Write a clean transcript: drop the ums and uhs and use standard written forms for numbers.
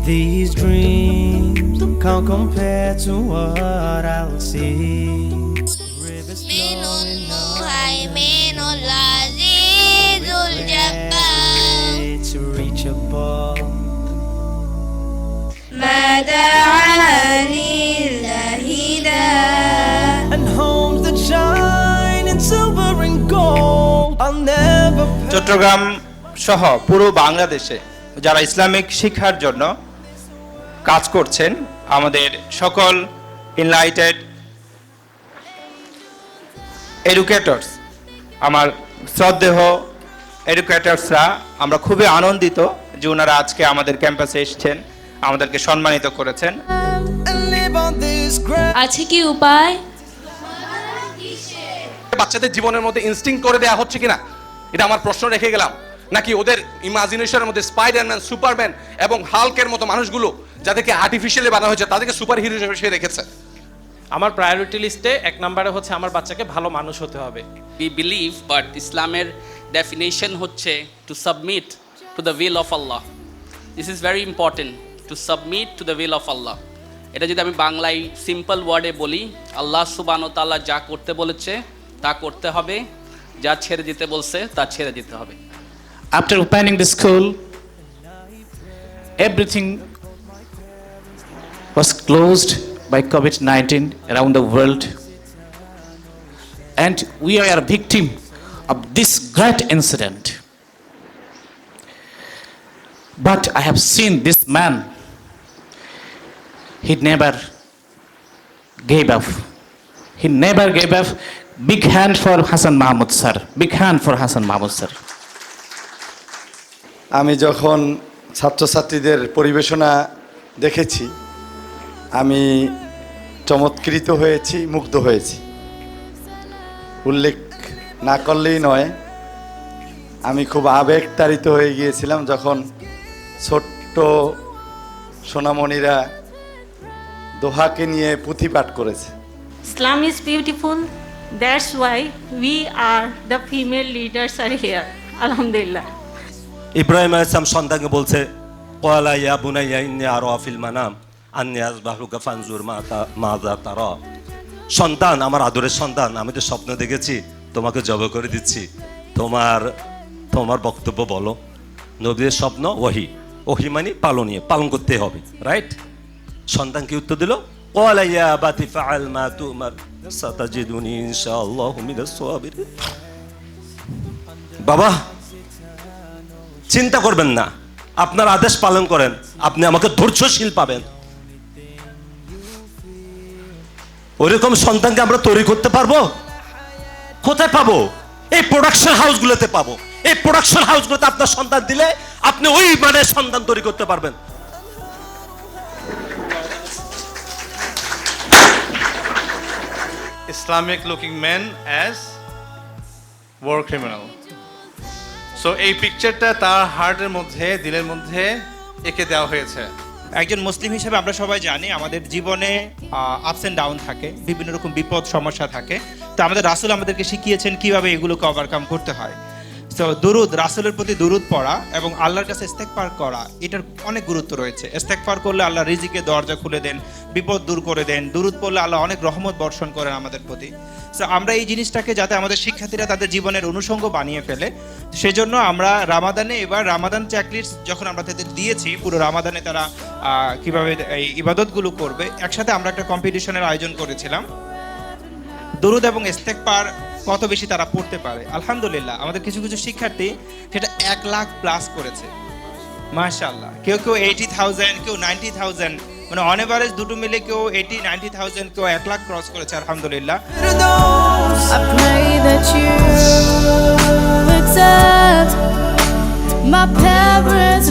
These dreams can't compare to what I'll see. Rivers flowing to reach a ball. And homes that shine in silver and gold. I'll never Chittagong সহ পুরো বাংলাদেশে যারা Islamic শিক্ষার জন্য কাজ করছেন, আমাদের সকল এনলাইটেড এডুকেটরস, আমার শ্রদ্ধেয় এডুকেটরসরা, আমরা খুবই আনন্দিত যে ওনারা আজকে আমাদের ক্যাম্পাসে এসেছেন, আমাদেরকে সম্মানিত করেছেন। আছে কি উপায়? বাচ্চাদের জীবনের মধ্যে ইনস্টিংক্ট করে দেওয়া হচ্ছে কিনা, এটা আমার প্রশ্ন রেখে গেলাম। নাকি ওদের ইমাজিনেশনের মধ্যে স্পাইডারম্যান, সুপারম্যান এবং হাল্কের মতো মানুষগুলো যাদেরকে আর্টিফিশিয়ালি বানানো হয়েছে তাদেরকে সুপার হিরো হিসেবে রেখেছে। আমার প্রায়োরিটি লিস্টে 1 নম্বরে হচ্ছে আমার বাচ্চাকে ভালো মানুষ হতে হবে। We believe, but ইসলামের definition হচ্ছে to submit to the will of Allah. This is very important, to submit to the will of Allah. এটা যদি আমি বাংলায় সিম্পল ওয়ার্ডে বলি, আল্লাহ সুবহানাহু ওয়া তাআলা যা করতে বলেছে তা করতে হবে, যা ছেড়ে দিতে বলছে তা ছেড়ে দিতে হবে। After opening the school, everything was closed by COVID-19 around the world, and we are a victim of this great incident. But I have seen this man. He never gave up. He never gave up. Big hand for Hassan Mahmood sir. Big hand for Hassan Mahmood sir. আমি যখন ছাত্রছাত্রীদের পরিবেশনা দেখেছি, আমি চমৎকৃত হয়েছি, মুগ্ধ হয়েছি। উল্লেখ না করলেই নয়, আমি খুব আবেগতাড়িত হয়ে গিয়েছিলাম যখন ছোট্ট সোনামণিরা দোহাকে নিয়ে পুঁথি পাঠ করেছে। Islam is beautiful. That's why we are the female leaders are here. Alhamdulillah. Ibrahim আলাইহিস সালাম সন্তানকে বলছে, ক্বালা ইয়া বুনাইয়া ইন্নী আরা ফিল মানাম আন্নী আযবাহুকা ফানজুর মাযা তারা। সন্তান, আমার আদরের সন্তান, আমি তো স্বপ্ন দেখেছি তোমাকে জবাই করে দিচ্ছি, তোমার বক্তব্য বলো। নবীর স্বপ্ন ওহী, ওহী মানে পালনীয়, পালন করতে হবে, রাইট? সন্তান কি উত্তর দিল? ক্বালা ইয়া আবাতি ফাআল মা তুমার সাতাজিদুনি ইনশাআল্লাহু মিনাস সাবিরিন। বাবা, চিন্তা করবেন না, আপনার আদেশ পালন করেন, আপনি আমাকে ধৈর্যশীল পাবেন। ওইরকম সন্তানকে আমরা তৈরি করতে পারবো? কোথায় পাবো? এই প্রোডাকশন হাউসগুলোতে পাবো। এই প্রোডাকশন হাউসগুলোতে আপনার সন্তান দিলে আপনি ওই মানে সন্তান তৈরি করতে পারবেন। Islamic looking men as war criminal. So এই পিকচারটা তার হার্টের মধ্যে, দিলের মধ্যে এঁকে দেওয়া হয়েছে। একজন মুসলিম হিসেবে আমরা সবাই জানি আমাদের জীবনে আপস অ্যান্ড ডাউন থাকে, বিভিন্ন রকম বিপদ সমস্যা থাকে। তো আমাদের রাসূল আমাদেরকে শিখিয়েছেন কিভাবে এগুলোকে ওভারকাম করতে হয়। তো দুরুদ, রাসূলের প্রতি দুরুদ পড়া এবং আল্লাহর কাছে ইস্তেগফার করা, এটার অনেক গুরুত্ব রয়েছে। ইস্তেগফার করলে আল্লাহ রিজিকের দরজা খুলে দেন, বিপদ দূর করে দেন। দুরুদ পড়লে আল্লাহ অনেক রহমত বর্ষণ করেন আমাদের প্রতি। তো আমরা এই জিনিসটাকে যাতে আমাদের শিক্ষার্থীরা তাদের জীবনের অনুষঙ্গ বানিয়ে ফেলে, সেজন্য আমরা রামাদানে, এবার রামাদান চেকলিস্ট যখন আমরা তাদের দিয়েছি, পুরো রামাদানে তারা কিভাবে এই ইবাদতগুলো করবে, একসাথে আমরা একটা কম্পিটিশনের আয়োজন করেছিলাম। দুরুদ এবং ইস্তেগফার কত বেশি তারা পড়তে পারে। আলহামদুলিল্লাহ, আমাদের কিছু কিছু শিক্ষার্থী সেটা 1 লাখ প্লাস করেছে, মাশাআল্লাহ। কেউ 80,000, কেউ 90,000, মানে অন এভারেজ দুটো মিলে কেউ 80-90,000, কেউ 1 লাখ ক্রস করেছে, আলহামদুলিল্লাহ। I pray that you accept my parents'